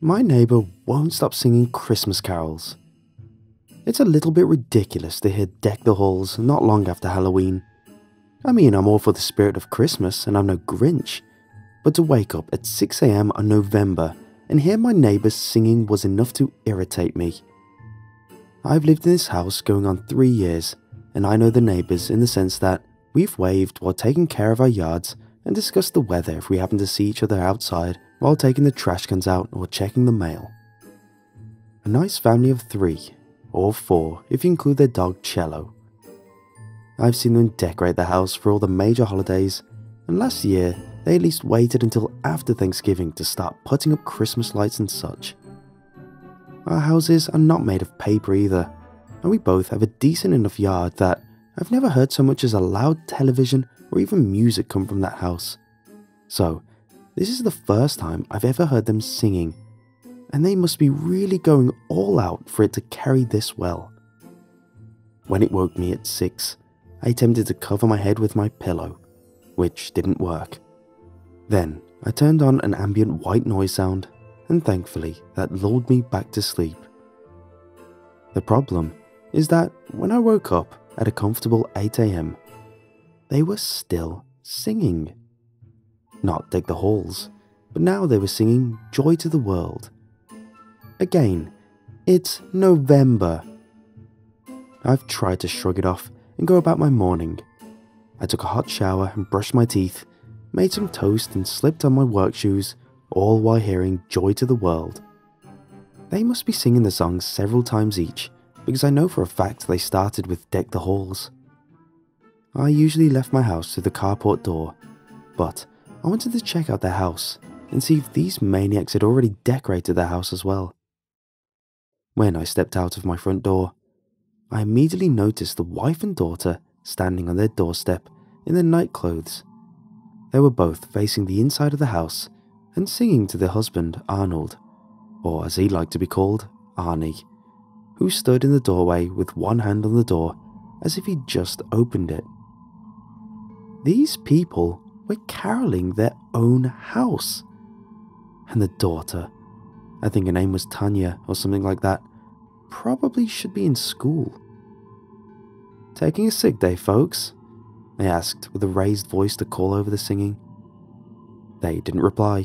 My neighbour won't stop singing Christmas carols. It's a little bit ridiculous to hear Deck the Halls not long after Halloween. I mean, I'm all for the spirit of Christmas and I'm no Grinch, but to wake up at 6 AM on November and hear my neighbours singing was enough to irritate me. I've lived in this house going on 3 years, and I know the neighbours in the sense that we've waved while taking care of our yards and discussed the weather if we happen to see each other outside while taking the trash cans out or checking the mail. A nice family of 3, or 4 if you include their dog Cello. I've seen them decorate the house for all the major holidays, and last year they at least waited until after Thanksgiving to start putting up Christmas lights and such. Our houses are not made of paper either, and we both have a decent enough yard that I've never heard so much as a loud television or even music come from that house. So, this is the first time I've ever heard them singing, and they must be really going all out for it to carry this well. When it woke me at 6, I attempted to cover my head with my pillow, which didn't work. Then, I turned on an ambient white noise sound, and thankfully that lulled me back to sleep. The problem is that when I woke up at a comfortable 8 AM, they were still singing. Not Deck the Halls, but now they were singing Joy to the World. Again, it's November. I've tried to shrug it off and go about my morning. I took a hot shower and brushed my teeth, made some toast and slipped on my work shoes, all while hearing Joy to the World. They must be singing the song several times each, because I know for a fact they started with Deck the Halls. I usually left my house through the carport door, but I wanted to check out their house and see if these maniacs had already decorated their house as well. When I stepped out of my front door, I immediately noticed the wife and daughter standing on their doorstep in their night clothes. They were both facing the inside of the house and singing to their husband, Arnold, or as he liked to be called, Arnie, who stood in the doorway with one hand on the door as if he'd just opened it. These people were caroling their own house. And the daughter, I think her name was Tanya or something like that, probably should be in school. "Taking a sick day, folks?" I asked with a raised voice to call over the singing. They didn't reply,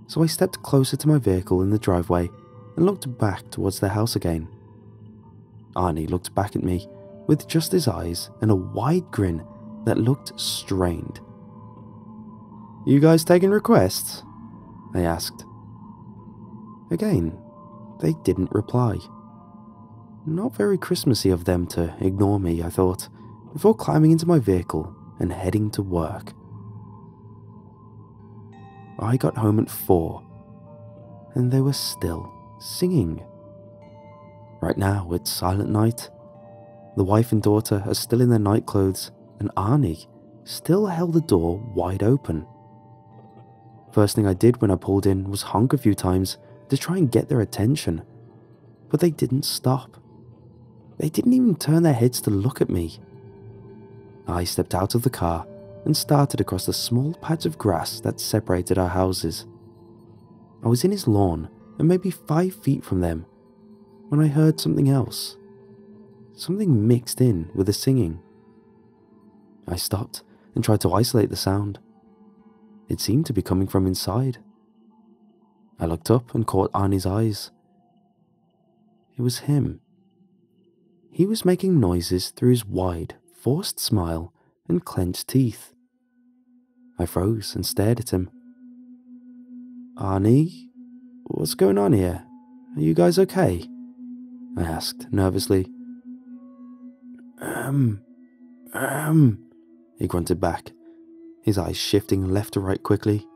so I stepped closer to my vehicle in the driveway and looked back towards their house again. Arnie looked back at me with just his eyes and a wide grin that looked strained. "You guys taking requests?" I asked. Again, they didn't reply. Not very Christmassy of them to ignore me, I thought, before climbing into my vehicle and heading to work. I got home at 4, and they were still singing. Right now, it's silent night. The wife and daughter are still in their night clothes, and Arnie still held the door wide open. First thing I did when I pulled in was honk a few times to try and get their attention, but they didn't stop. They didn't even turn their heads to look at me. I stepped out of the car and started across the small patch of grass that separated our houses. I was in his lawn and maybe 5 feet from them when I heard something else. Something mixed in with the singing. I stopped and tried to isolate the sound. It seemed to be coming from inside. I looked up and caught Arnie's eyes. It was him. He was making noises through his wide, forced smile and clenched teeth. I froze and stared at him. "Arnie, what's going on here? Are you guys okay?" I asked nervously. He grunted back, his eyes shifting left to right quickly.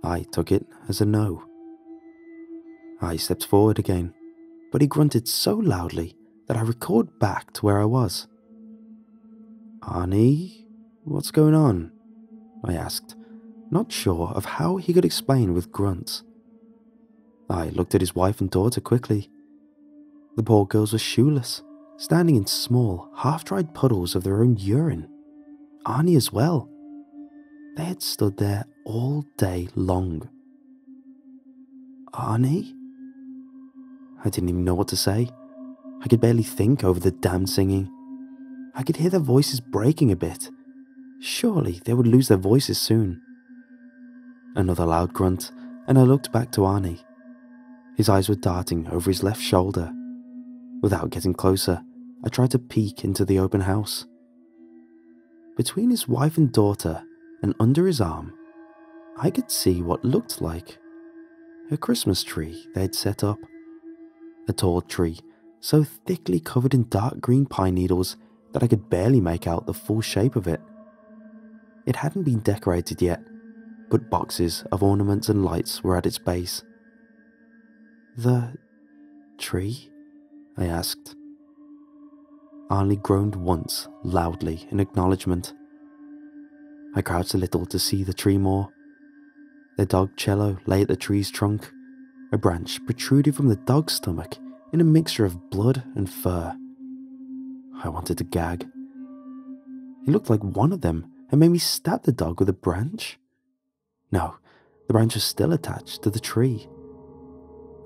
I took it as a no. I stepped forward again, but he grunted so loudly that I recalled back to where I was. "Arnie, what's going on?" I asked, not sure of how he could explain with grunts. I looked at his wife and daughter quickly. The poor girls were shoeless, standing in small, half-dried puddles of their own urine. Arnie as well. They had stood there all day long. Arnie? I didn't even know what to say. I could barely think over the damned singing. I could hear their voices breaking a bit. Surely they would lose their voices soon. Another loud grunt, and I looked back to Arnie. His eyes were darting over his left shoulder. Without getting closer, I tried to peek into the open house. Between his wife and daughter, and under his arm, I could see what looked like a Christmas tree they had set up. A tall tree, so thickly covered in dark green pine needles that I could barely make out the full shape of it. It hadn't been decorated yet, but boxes of ornaments and lights were at its base. "The tree?" I asked. Arnie groaned once, loudly, in acknowledgement. I crouched a little to see the tree more. The dog Cello lay at the tree's trunk. A branch protruded from the dog's stomach in a mixture of blood and fur. I wanted to gag. It looked like one of them had made me stab the dog with a branch. No, the branch was still attached to the tree.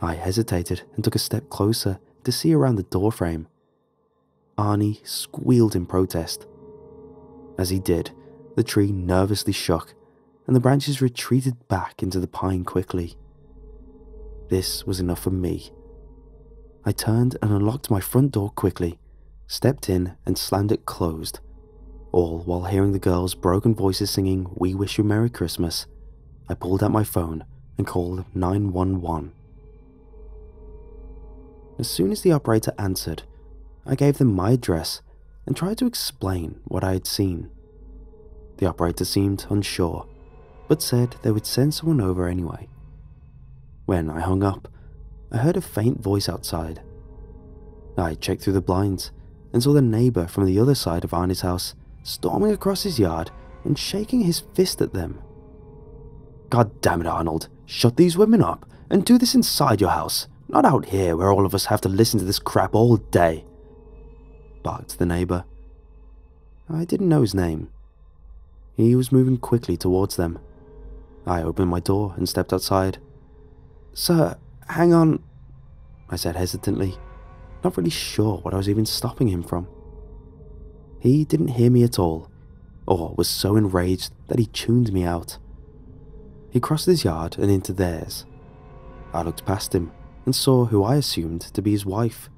I hesitated and took a step closer to see around the doorframe. Arnie squealed in protest. As he did, the tree nervously shook, and the branches retreated back into the pine quickly. This was enough for me. I turned and unlocked my front door quickly, stepped in and slammed it closed, all while hearing the girls' broken voices singing "We Wish You Merry Christmas." I pulled out my phone and called 911. As soon as the operator answered, I gave them my address and tried to explain what I had seen. The operator seemed unsure, but said they would send someone over anyway. When I hung up, I heard a faint voice outside. I checked through the blinds and saw the neighbor from the other side of Arnie's house storming across his yard and shaking his fist at them. "God damn it, Arnold, shut these women up and do this inside your house, not out here where all of us have to listen to this crap all day," barked the neighbor. I didn't know his name. He was moving quickly towards them. I opened my door and stepped outside. "Sir, hang on," I said hesitantly, not really sure what I was even stopping him from. He didn't hear me at all, or was so enraged that he tuned me out. He crossed his yard and into theirs. I looked past him and saw who I assumed to be his wife,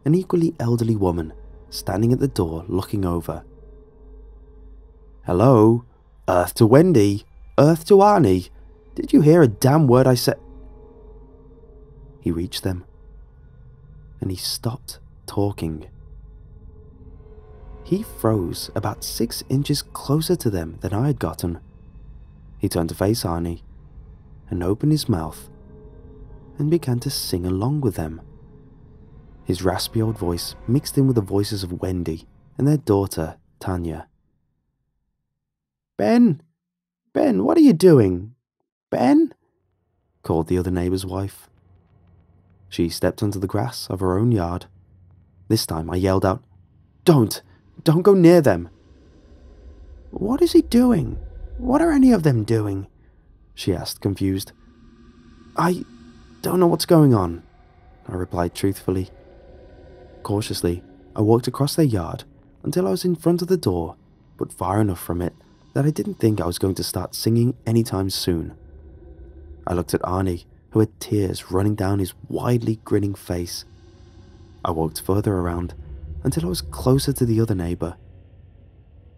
an equally elderly woman, standing at the door looking over. "Hello? Earth to Wendy, Earth to Arnie. Did you hear a damn word I said?" He reached them, and he stopped talking. He froze about 6 inches closer to them than I had gotten. He turned to face Arnie, and opened his mouth, and began to sing along with them. His raspy old voice mixed in with the voices of Wendy and their daughter, Tanya. Ben, what are you doing? Ben?" called the other neighbor's wife. She stepped onto the grass of her own yard. This time I yelled out, Don't go near them." "What is he doing? What are any of them doing?" she asked, confused. "I don't know what's going on," I replied truthfully. Cautiously, I walked across their yard until I was in front of the door, but far enough from it that I didn't think I was going to start singing anytime soon. I looked at Arnie, who had tears running down his widely grinning face. I walked further around until I was closer to the other neighbor.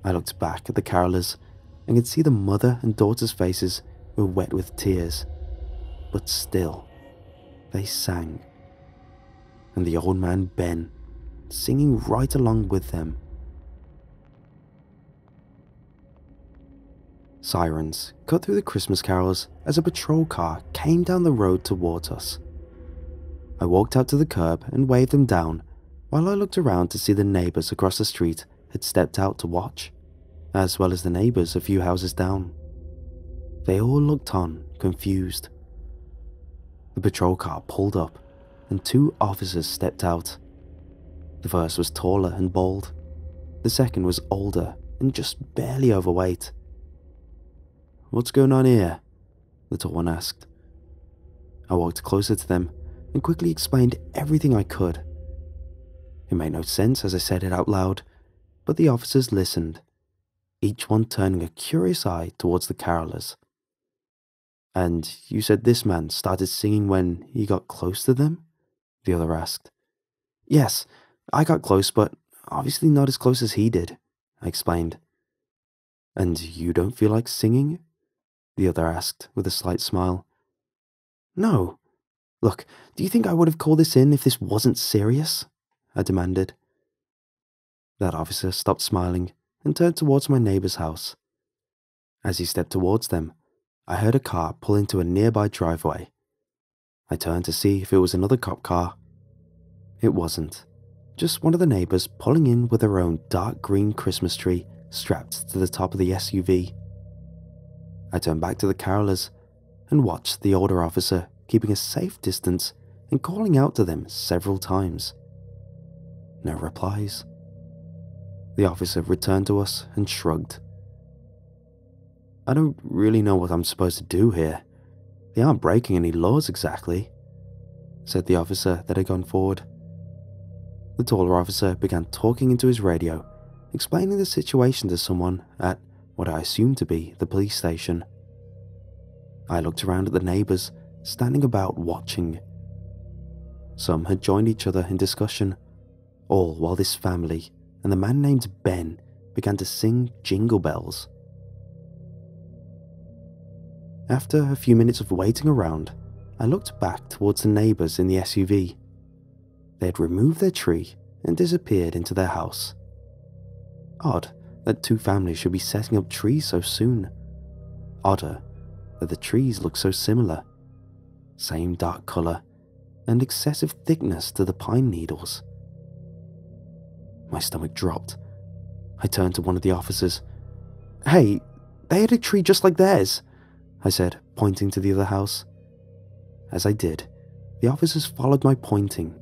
I looked back at the carolers and could see the mother and daughter's faces were wet with tears, but still, they sang. And the old man Ben, singing right along with them. Sirens cut through the Christmas carols as a patrol car came down the road towards us. I walked out to the curb and waved them down while I looked around to see the neighbors across the street had stepped out to watch, as well as the neighbors a few houses down. They all looked on, confused. The patrol car pulled up and 2 officers stepped out. The first was taller and bald. The second was older and just barely overweight. "What's going on here?" the tall one asked. I walked closer to them and quickly explained everything I could. It made no sense as I said it out loud, but the officers listened, each one turning a curious eye towards the carolers. "And you said this man started singing when he got close to them?" the other asked. "Yes, I got close, but obviously not as close as he did," I explained. "And you don't feel like singing?" the other asked with a slight smile. "No. Look, do you think I would have called this in if this wasn't serious?" I demanded. That officer stopped smiling and turned towards my neighbor's house. As he stepped towards them, I heard a car pull into a nearby driveway. I turned to see if it was another cop car. It wasn't, just one of the neighbors pulling in with her own dark green Christmas tree strapped to the top of the SUV. I turned back to the carolers and watched the older officer keeping a safe distance and calling out to them several times. No replies. The officer returned to us and shrugged. "I don't really know what I'm supposed to do here. They aren't breaking any laws exactly," said the officer that had gone forward. The taller officer began talking into his radio, explaining the situation to someone at what I assumed to be the police station. I looked around at the neighbors, standing about watching. Some had joined each other in discussion, all while this family and the man named Ben began to sing Jingle Bells. After a few minutes of waiting around, I looked back towards the neighbors in the SUV. They had removed their tree and disappeared into their house. Odd that two families should be setting up trees so soon. Odder that the trees looked so similar. Same dark color and excessive thickness to the pine needles. My stomach dropped. I turned to one of the officers. "Hey, they had a tree just like theirs," I said, pointing to the other house. As I did, the officers followed my pointing.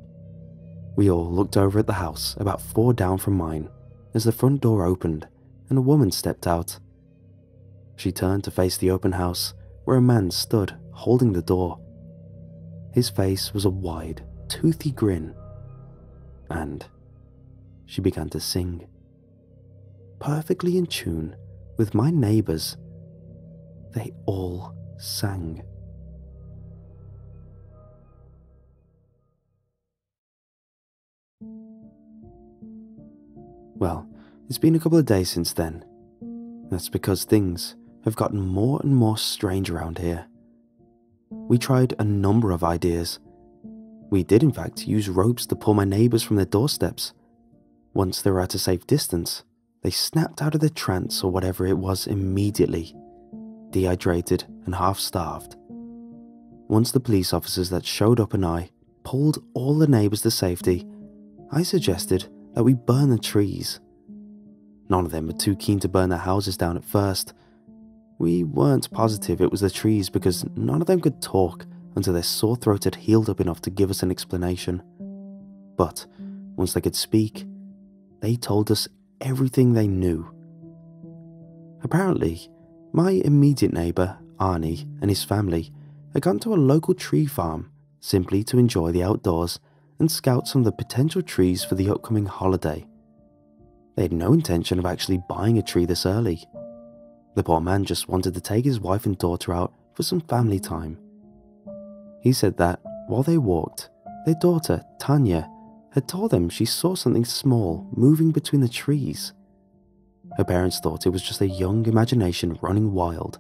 We all looked over at the house about 4 down from mine as the front door opened and a woman stepped out. She turned to face the open house where a man stood holding the door. His face was a wide, toothy grin, and she began to sing. Perfectly in tune with my neighbors, they all sang. Well, it's been a couple of days since then. That's because things have gotten more and more strange around here. We tried a number of ideas. We did in fact use ropes to pull my neighbors from their doorsteps. Once they were at a safe distance, they snapped out of their trance or whatever it was immediately, dehydrated and half-starved. Once the police officers that showed up and I pulled all the neighbors to safety, I suggested that we burn the trees. None of them were too keen to burn their houses down at first. We weren't positive it was the trees because none of them could talk until their sore throat had healed up enough to give us an explanation. But once they could speak, they told us everything they knew. Apparently, my immediate neighbor, Arnie, and his family had gone to a local tree farm simply to enjoy the outdoors and scout some of the potential trees for the upcoming holiday. They had no intention of actually buying a tree this early. The poor man just wanted to take his wife and daughter out for some family time. He said that while they walked, their daughter, Tanya, had told them she saw something small moving between the trees. Her parents thought it was just a young imagination running wild.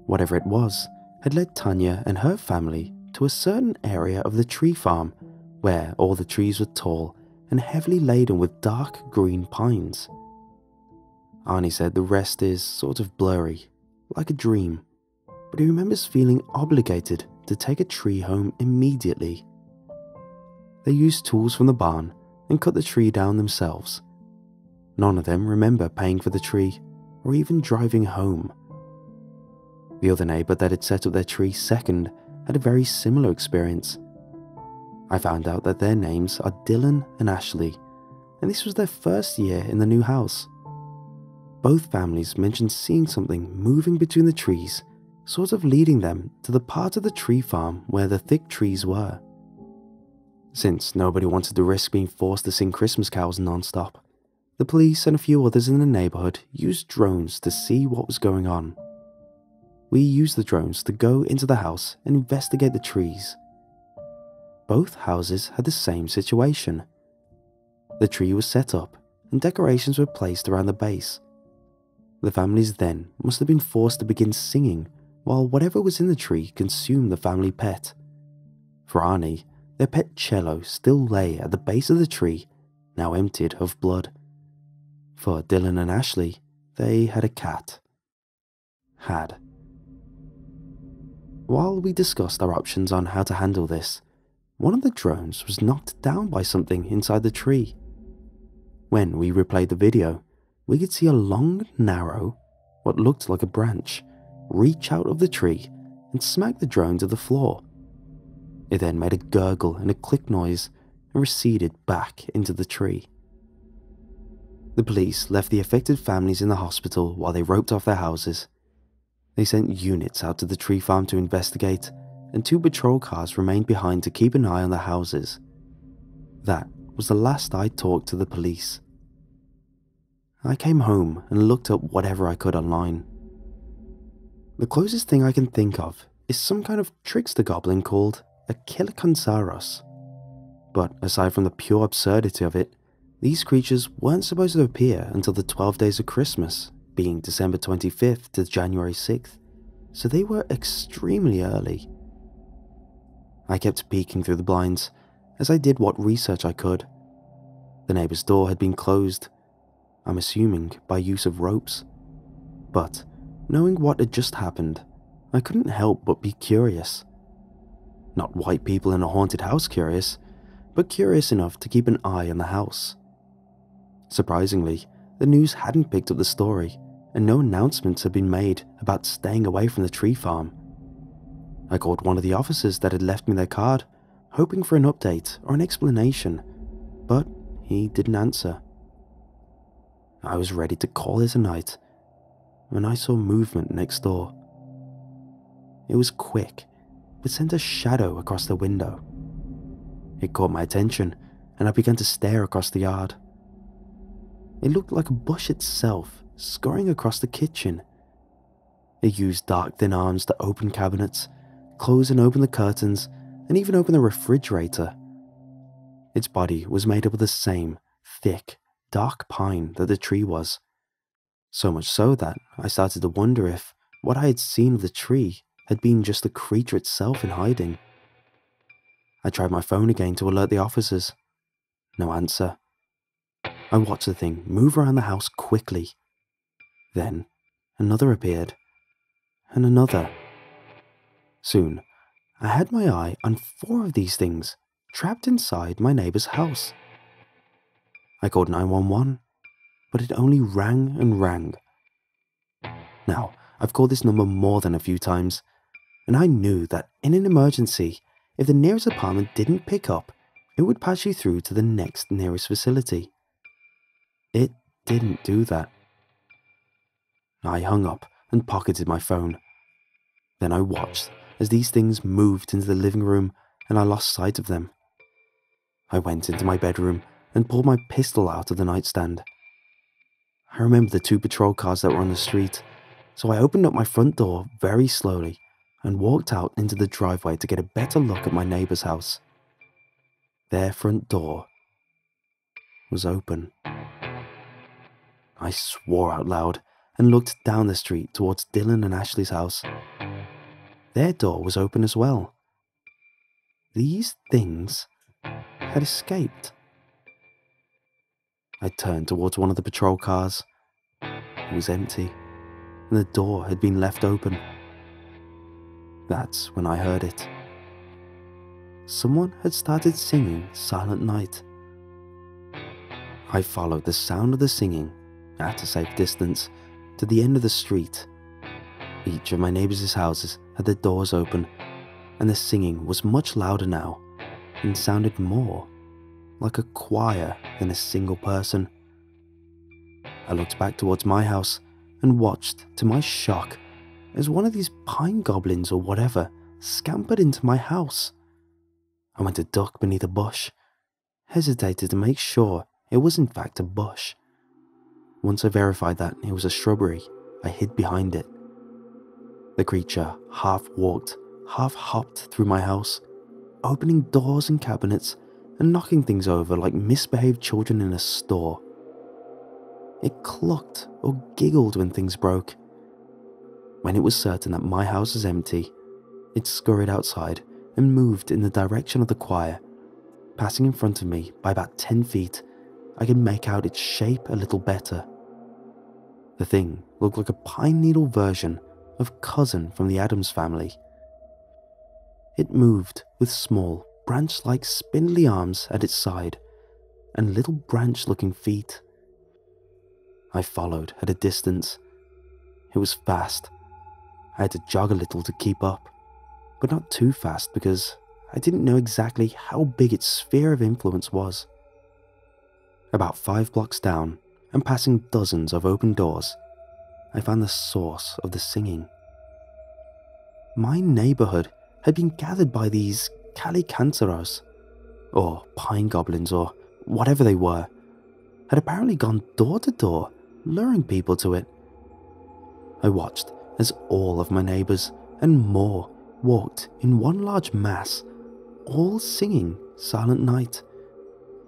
Whatever it was had led Tanya and her family to a certain area of the tree farm where all the trees were tall and heavily laden with dark green pines. Arnie said the rest is sort of blurry, like a dream, but he remembers feeling obligated to take a tree home immediately. They used tools from the barn and cut the tree down themselves. None of them remember paying for the tree or even driving home. The other neighbor that had set up their tree second had a very similar experience. I found out that their names are Dylan and Ashley, and this was their first year in the new house. Both families mentioned seeing something moving between the trees sort of leading them to the part of the tree farm where the thick trees were. Since nobody wanted to risk being forced to sing Christmas carols non-stop, the police and a few others in the neighborhood used drones to see what was going on. We used the drones to go into the house and investigate the trees. Both houses had the same situation. The tree was set up and decorations were placed around the base. The families then must have been forced to begin singing while whatever was in the tree consumed the family pet. For Arnie, their pet cello still lay at the base of the tree, now emptied of blood. For Dylan and Ashley, they had a cat. Had. While we discussed our options on how to handle this, one of the drones was knocked down by something inside the tree. When we replayed the video, we could see a long, narrow, what looked like a branch, reach out of the tree and smack the drone to the floor. It then made a gurgle and a click noise and receded back into the tree. The police left the affected families in the hospital while they roped off their houses. They sent units out to the tree farm to investigate, and 2 patrol cars remained behind to keep an eye on the houses. That was the last I talked to the police. I came home and looked up whatever I could online. The closest thing I can think of is some kind of trickster goblin called a Kilikansaros. But aside from the pure absurdity of it, these creatures weren't supposed to appear until the 12 days of Christmas, being December 25th to January 6th, so they were extremely early. I kept peeking through the blinds as I did what research I could. The neighbor's door had been closed, I'm assuming by use of ropes. But knowing what had just happened, I couldn't help but be curious. Not white people in a haunted house curious, but curious enough to keep an eye on the house. Surprisingly, the news hadn't picked up the story, and no announcements had been made about staying away from the tree farm. I called one of the officers that had left me their card, hoping for an update or an explanation, but he didn't answer. I was ready to call it a night when I saw movement next door. It was quick, but sent a shadow across the window. It caught my attention, and I began to stare across the yard. It looked like a bush itself, scurrying across the kitchen. It used dark thin arms to open cabinets, close and open the curtains, and even open the refrigerator. Its body was made up of the same thick, dark pine that the tree was. So much so that I started to wonder if what I had seen of the tree had been just the creature itself in hiding. I tried my phone again to alert the officers. No answer. I watched the thing move around the house quickly. Then another appeared, and another. Soon, I had my eye on 4 of these things trapped inside my neighbor's house. I called 911, but it only rang and rang. Now, I've called this number more than a few times, and I knew that in an emergency, if the nearest apartment didn't pick up, it would pass you through to the next nearest facility. It didn't do that. I hung up and pocketed my phone. Then I watched as these things moved into the living room and I lost sight of them. I went into my bedroom and pulled my pistol out of the nightstand. I remembered the 2 patrol cars that were on the street, so I opened up my front door very slowly and walked out into the driveway to get a better look at my neighbor's house. Their front door was open. I swore out loud and looked down the street towards Dylan and Ashley's house. Their door was open as well. These things had escaped. I turned towards one of the patrol cars. It was empty, and the door had been left open. That's when I heard it. Someone had started singing Silent Night. I followed the sound of the singing, at a safe distance, to the end of the street. Each of my neighbors' houses had their doors open, and the singing was much louder now, and sounded more like a choir than a single person. I looked back towards my house and watched, to my shock, as one of these pine goblins or whatever scampered into my house. I went to duck beneath a bush, hesitated to make sure it was in fact a bush. Once I verified that it was a shrubbery, I hid behind it. The creature half walked, half hopped through my house, opening doors and cabinets and knocking things over like misbehaved children in a store. It clucked or giggled when things broke. When it was certain that my house was empty, it scurried outside and moved in the direction of the choir. Passing in front of me by about 10 feet, I could make out its shape a little better. The thing looked like a pine needle version of Cousin from the Addams Family. It moved with small, branch-like spindly arms at its side and little branch-looking feet. I followed at a distance. It was fast. I had to jog a little to keep up, but not too fast because I didn't know exactly how big its sphere of influence was. About 5 blocks down, and passing dozens of open doors, I found the source of the singing. My neighborhood had been gathered by these calicanceros, or pine goblins, or whatever they were, had apparently gone door to door, luring people to it. I watched as all of my neighbors and more walked in one large mass, all singing Silent Night,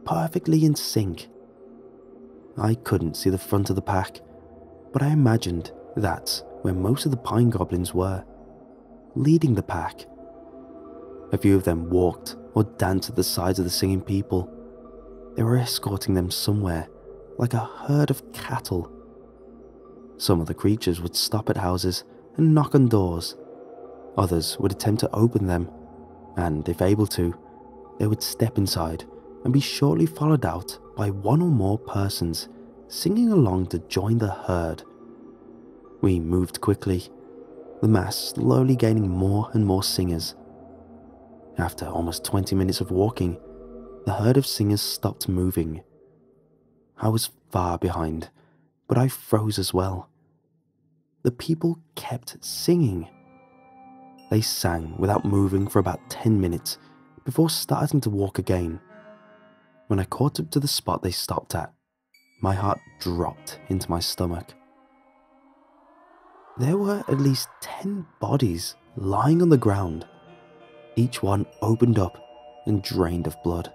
perfectly in sync. I couldn't see the front of the pack, but I imagined that's where most of the pine goblins were, leading the pack. A few of them walked or danced at the sides of the singing people. They were escorting them somewhere, like a herd of cattle. Some of the creatures would stop at houses and knock on doors. Others would attempt to open them, and if able to, they would step inside and be shortly followed out by one or more persons singing along to join the herd. We moved quickly, the mass slowly gaining more and more singers. After almost 20 minutes of walking, the herd of singers stopped moving. I was far behind, but I froze as well. The people kept singing. They sang without moving for about 10 minutes before starting to walk again. When I caught up to the spot they stopped at, my heart dropped into my stomach. There were at least 10 bodies lying on the ground, each one opened up and drained of blood.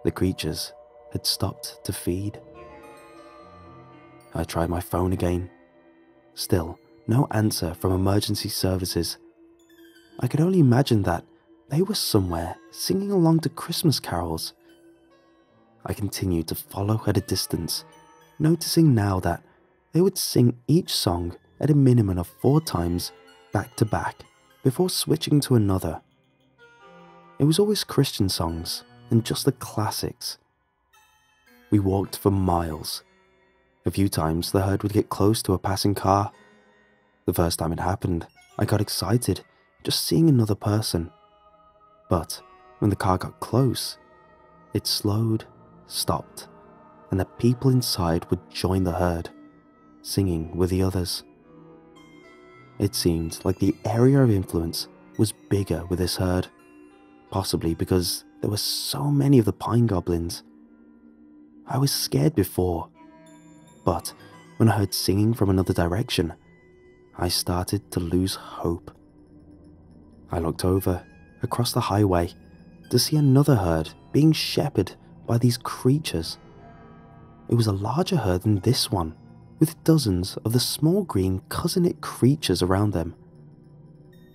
The creatures had stopped to feed. I tried my phone again. Still, no answer from emergency services. I could only imagine that they were somewhere singing along to Christmas carols. I continued to follow at a distance, noticing now that they would sing each song at a minimum of 4 times back to back before switching to another. It was always Christian songs and just the classics. We walked for miles. A few times the herd would get close to a passing car. The first time it happened, I got excited just seeing another person. But when the car got close, it slowed, stopped, and the people inside would join the herd, singing with the others. It seemed like the area of influence was bigger with this herd, possibly because there were so many of the pine goblins. I was scared before, but when I heard singing from another direction, I started to lose hope. I looked over, across the highway, to see another herd being shepherded by these creatures. It was a larger herd than this one, with dozens of the small green cousin-it creatures around them.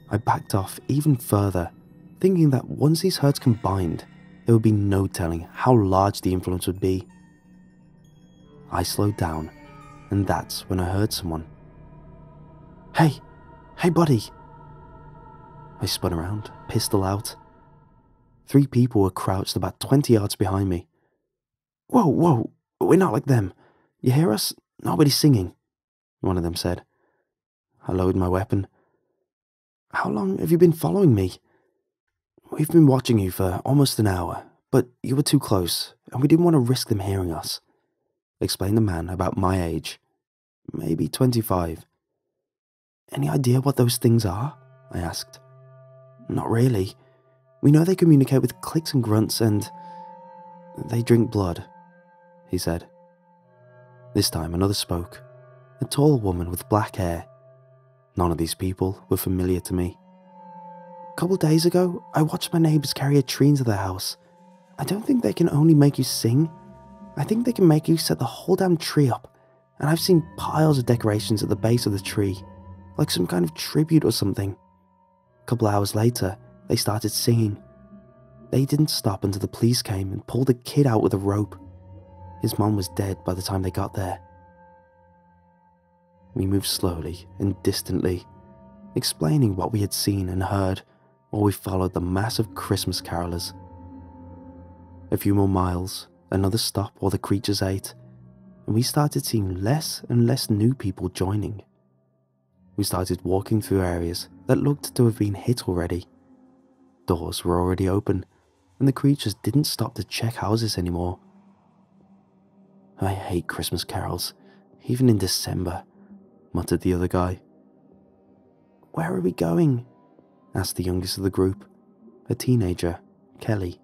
I backed off even further, thinking that once these herds combined, there would be no telling how large the influence would be. I slowed down, and that's when I heard someone. Hey buddy! I spun around, pistol out. 3 people were crouched about 20 yards behind me. Whoa, we're not like them. You hear us? Nobody's singing, one of them said. I lowered my weapon. How long have you been following me? We've been watching you for almost an hour, but you were too close, and we didn't want to risk them hearing us, explained the man about my age, maybe 25. Any idea what those things are? I asked. Not really. We know they communicate with clicks and grunts and they drink blood, he said. This time another spoke, a tall woman with black hair. None of these people were familiar to me. A couple days ago, I watched my neighbors carry a tree into their house. I don't think they can only make you sing. I think they can make you set the whole damn tree up, and I've seen piles of decorations at the base of the tree, like some kind of tribute or something. A couple hours later, they started singing. They didn't stop until the police came and pulled a kid out with a rope. His mom was dead by the time they got there. We moved slowly and distantly, explaining what we had seen and heard while we followed the mass of Christmas carolers. A few more miles, another stop while the creatures ate, and we started seeing less and less new people joining. We started walking through areas that looked to have been hit already. Doors were already open, and the creatures didn't stop to check houses anymore. I hate Christmas carols, even in December, muttered the other guy. Where are we going? Asked the youngest of the group, a teenager, Kelly.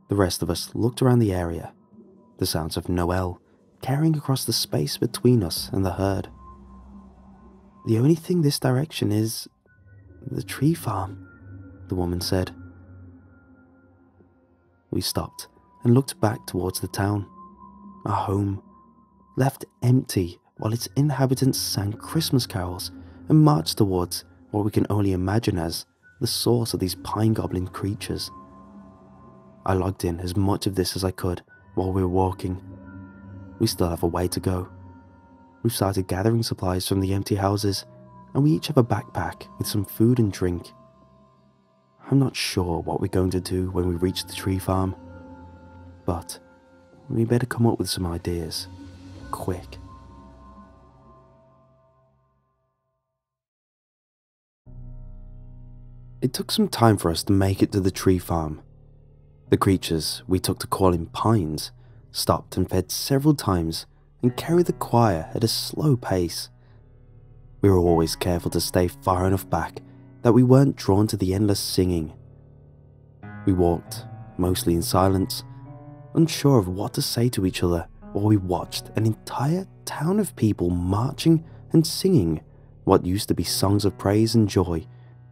The rest of us looked around the area, the sounds of Noel carrying across the space between us and the herd. The only thing this direction is the tree farm, the woman said. We stopped and looked back towards the town, our home, left empty while its inhabitants sang Christmas carols and marched towards what we can only imagine as the source of these pine goblin creatures. I logged in as much of this as I could while we were walking. We still have a way to go. We've started gathering supplies from the empty houses, and we each have a backpack with some food and drink. I'm not sure what we're going to do when we reach the tree farm, but we better come up with some ideas, quick. It took some time for us to make it to the tree farm. The creatures we took to calling pines stopped and fed several times and carried the choir at a slow pace. We were always careful to stay far enough back that we weren't drawn to the endless singing. We walked, mostly in silence, unsure of what to say to each other while we watched an entire town of people marching and singing what used to be songs of praise and joy,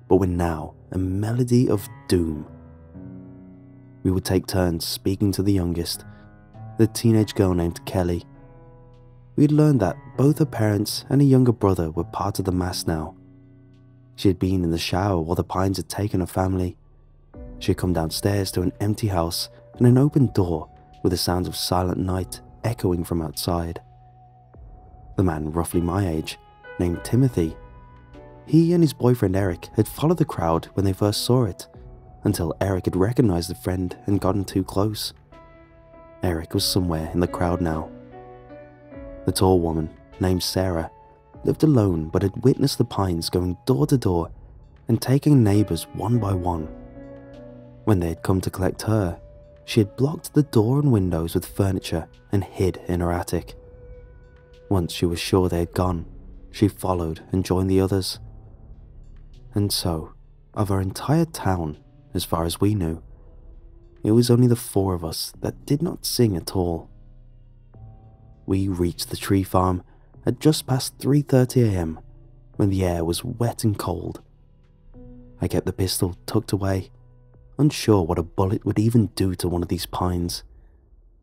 but were now a melody of doom. We would take turns speaking to the youngest, the teenage girl named Kelly. We had learned that both her parents and a younger brother were part of the mass now. She had been in the shower while the pines had taken her family. She had come downstairs to an empty house and an open door with the sounds of silent night echoing from outside. The man, roughly my age, named Timothy, he and his boyfriend Eric had followed the crowd when they first saw it, until Eric had recognized the friend and gotten too close. Eric was somewhere in the crowd now. The tall woman, named Sarah, lived alone but had witnessed the pines going door to door and taking neighbors one by one. When they had come to collect her, she had blocked the door and windows with furniture and hid in her attic. Once she was sure they had gone, she followed and joined the others. And so, of our entire town, as far as we knew, it was only the four of us that did not sing at all. We reached the tree farm at just past 3:30 AM when the air was wet and cold. I kept the pistol tucked away, unsure what a bullet would even do to one of these pines.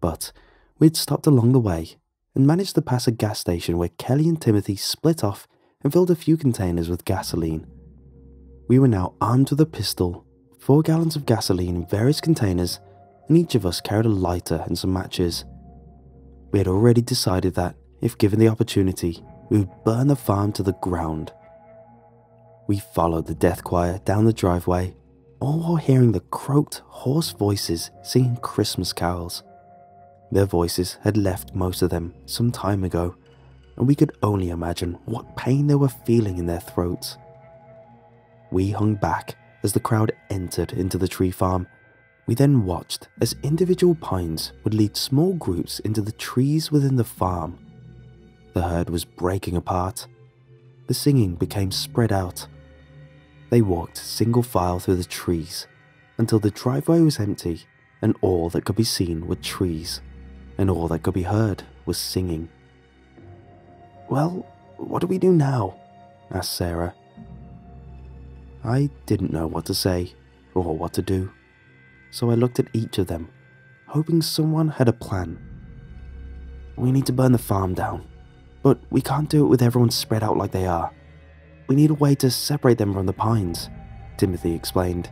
But we'd stopped along the way and managed to pass a gas station where Kelly and Timothy split off and filled a few containers with gasoline. We were now armed with a pistol, 4 gallons of gasoline in various containers, and each of us carried a lighter and some matches. We had already decided that, if given the opportunity, we would burn the farm to the ground. We followed the death choir down the driveway, all while hearing the croaked, hoarse voices singing Christmas carols. Their voices had left most of them some time ago, and we could only imagine what pain they were feeling in their throats. We hung back as the crowd entered into the tree farm. We then watched as individual pines would lead small groups into the trees within the farm. The herd was breaking apart. the singing became spread out. They walked single file through the trees until the driveway was empty and all that could be seen were trees, and all that could be heard was singing. "Well, what do we do now?" asked Sarah. I didn't know what to say or what to do, so I looked at each of them, hoping someone had a plan. "We need to burn the farm down, but we can't do it with everyone spread out like they are. We need a way to separate them from the pines," Timothy explained.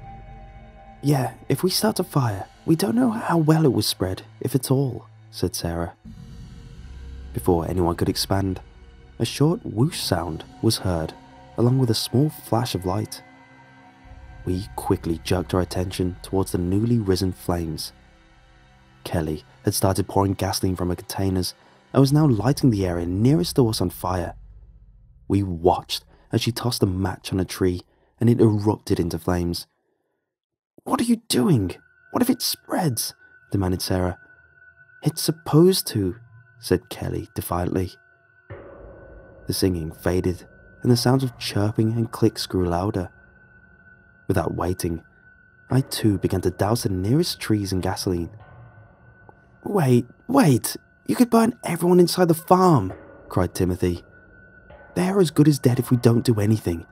"Yeah, if we start a fire, we don't know how well it was spread, if at all," said Sarah. Before anyone could expand, a short whoosh sound was heard, along with a small flash of light. We quickly jerked our attention towards the newly risen flames. Kelly had started pouring gasoline from her containers and was now lighting the area nearest to us on fire. We watched as she tossed a match on a tree and it erupted into flames. "What are you doing? What if it spreads?" demanded Sarah. "It's supposed to," said Kelly defiantly. The singing faded and the sounds of chirping and clicks grew louder. Without waiting, I too began to douse the nearest trees in gasoline. Wait, you could burn everyone inside the farm," cried Timothy. "They are as good as dead if we don't do anything,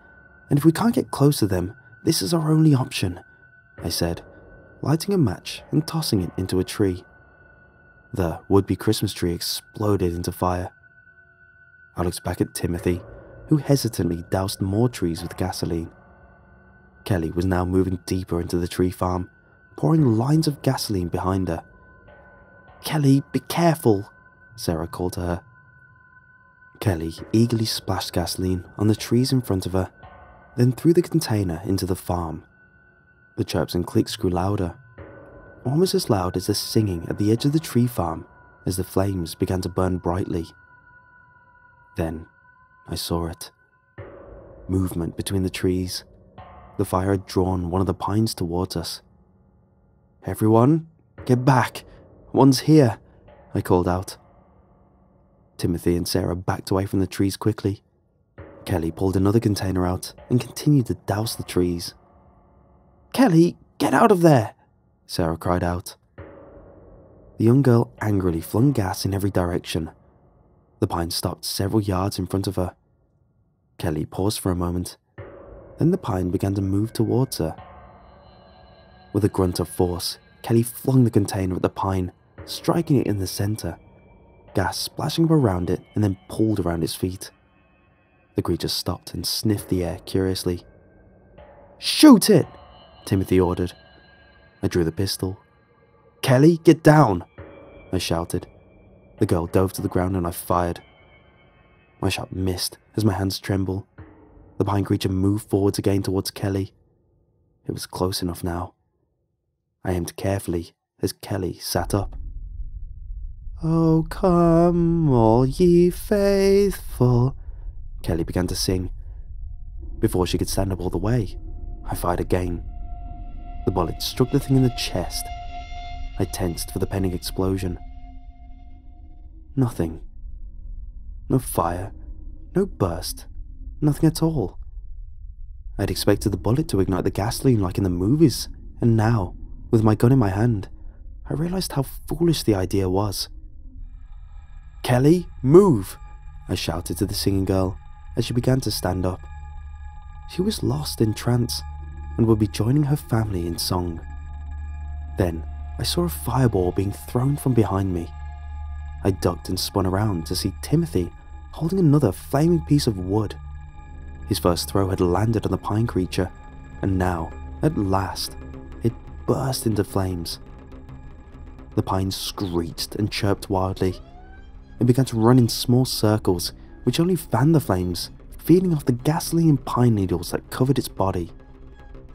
and if we can't get close to them, this is our only option," I said, lighting a match and tossing it into a tree. The would-be Christmas tree exploded into fire. I looked back at Timothy, who hesitantly doused more trees with gasoline. Kelly was now moving deeper into the tree farm, pouring lines of gasoline behind her. "Kelly, be careful," Sarah called to her. Kelly eagerly splashed gasoline on the trees in front of her, then threw the container into the farm. The chirps and clicks grew louder, almost as loud as the singing at the edge of the tree farm as the flames began to burn brightly. Then I saw it. Movement between the trees. The fire had drawn one of the pines towards us. "Everyone, get back! One's here!" I called out. Timothy and Sarah backed away from the trees quickly. Kelly pulled another container out and continued to douse the trees. "Kelly, get out of there!" Sarah cried out. The young girl angrily flung gas in every direction. The pine stopped several yards in front of her. Kelly paused for a moment. Then the pine began to move towards her. With a grunt of force, Kelly flung the container at the pine, striking it in the center. Gas splashing around it and then pulled around its feet. The creature stopped and sniffed the air curiously. "Shoot it!" Timothy ordered. I drew the pistol. "Kelly, get down!" I shouted. The girl dove to the ground and I fired. My shot missed as my hands trembled. The pine creature moved forwards again towards Kelly. It was close enough now. I aimed carefully as Kelly sat up. "Oh, come, all ye faithful," Kelly began to sing. Before she could stand up all the way, I fired again. The bullet struck the thing in the chest. I tensed for the pending explosion. Nothing. No fire, no burst, nothing at all. I'd expected the bullet to ignite the gasoline like in the movies, and now, with my gun in my hand, I realized how foolish the idea was. "Kelly, move!" I shouted to the singing girl as she began to stand up. She was lost in trance and would be joining her family in song. Then I saw a fireball being thrown from behind me. I ducked and spun around to see Timothy holding another flaming piece of wood. His first throw had landed on the pine creature, and now, at last, it burst into flames. The pine screeched and chirped wildly. It began to run in small circles, which only fanned the flames, feeding off the gasoline and pine needles that covered its body.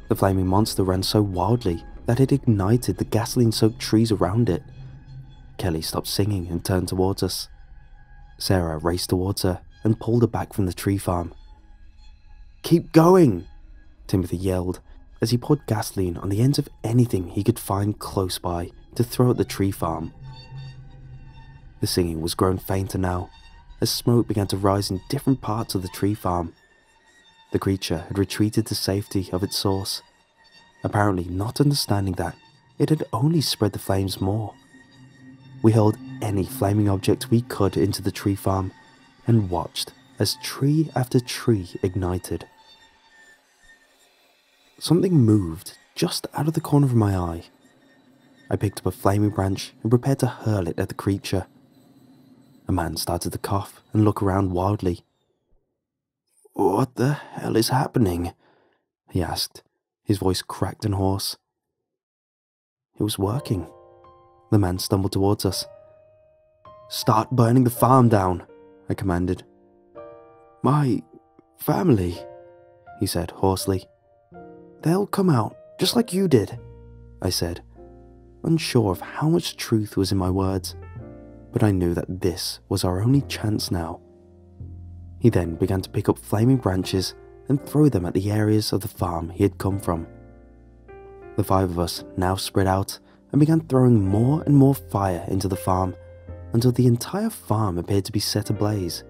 The flaming monster ran so wildly that it ignited the gasoline-soaked trees around it. Kelly stopped singing and turned towards us. Sarah raced towards her and pulled her back from the tree farm. "Keep going!" Timothy yelled as he poured gasoline on the ends of anything he could find close by to throw at the tree farm. The singing was growing fainter now, as smoke began to rise in different parts of the tree farm The creature had retreated to safety of its source, apparently not understanding that it had only spread the flames more. We hurled any flaming object we could into the tree farm and watched as tree after tree ignited. Something moved just out of the corner of my eye. I picked up a flaming branch and prepared to hurl it at the creature. A man started to cough and look around wildly. "What the hell is happening?" he asked, his voice cracked and hoarse. It was working. The man stumbled towards us. "Start burning the farm down," I commanded. "My family," he said hoarsely. "They'll come out, just like you did," I said, unsure of how much truth was in my words, but I knew that this was our only chance now. He then began to pick up flaming branches and throw them at the areas of the farm he had come from. The five of us now spread out and began throwing more and more fire into the farm until the entire farm appeared to be set ablaze.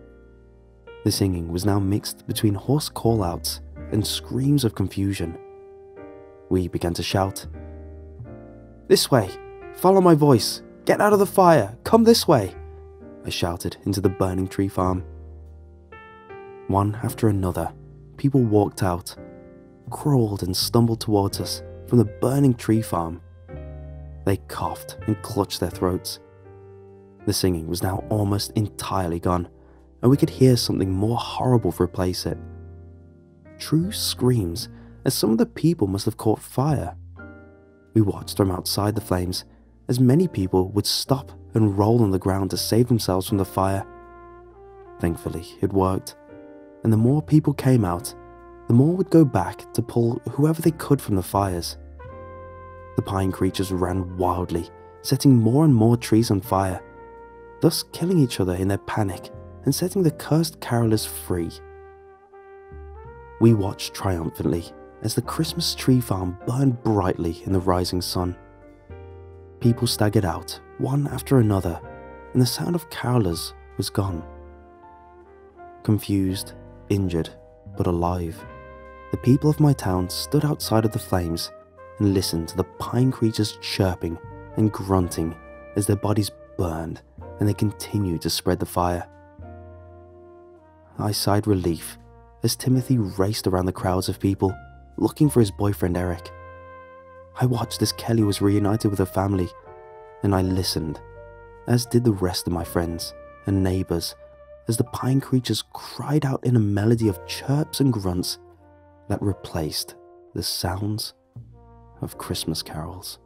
The singing was now mixed between hoarse call-outs and screams of confusion. We began to shout, "This way! Follow my voice! Get out of the fire! Come this way!" I shouted into the burning tree farm. One after another, people walked out, crawled and stumbled towards us from the burning tree farm. They coughed and clutched their throats. The singing was now almost entirely gone, and we could hear something more horrible replace it. True screams, as some of the people must have caught fire. We watched from outside the flames as many people would stop and roll on the ground to save themselves from the fire. Thankfully, it worked, and the more people came out, the more would go back to pull whoever they could from the fires. The pine creatures ran wildly, setting more and more trees on fire, thus killing each other in their panic and setting the cursed carolers free. We watched triumphantly as the Christmas tree farm burned brightly in the rising sun. People staggered out, one after another, and the sound of carolers was gone. Confused, injured, but alive, the people of my town stood outside of the flames and listened to the pine creatures chirping and grunting as their bodies burned and they continued to spread the fire. I sighed relief as Timothy raced around the crowds of people looking for his boyfriend Eric. I watched as Kelly was reunited with her family, and I listened, as did the rest of my friends and neighbors, as the pine creatures cried out in a melody of chirps and grunts that replaced the sounds of Christmas carols.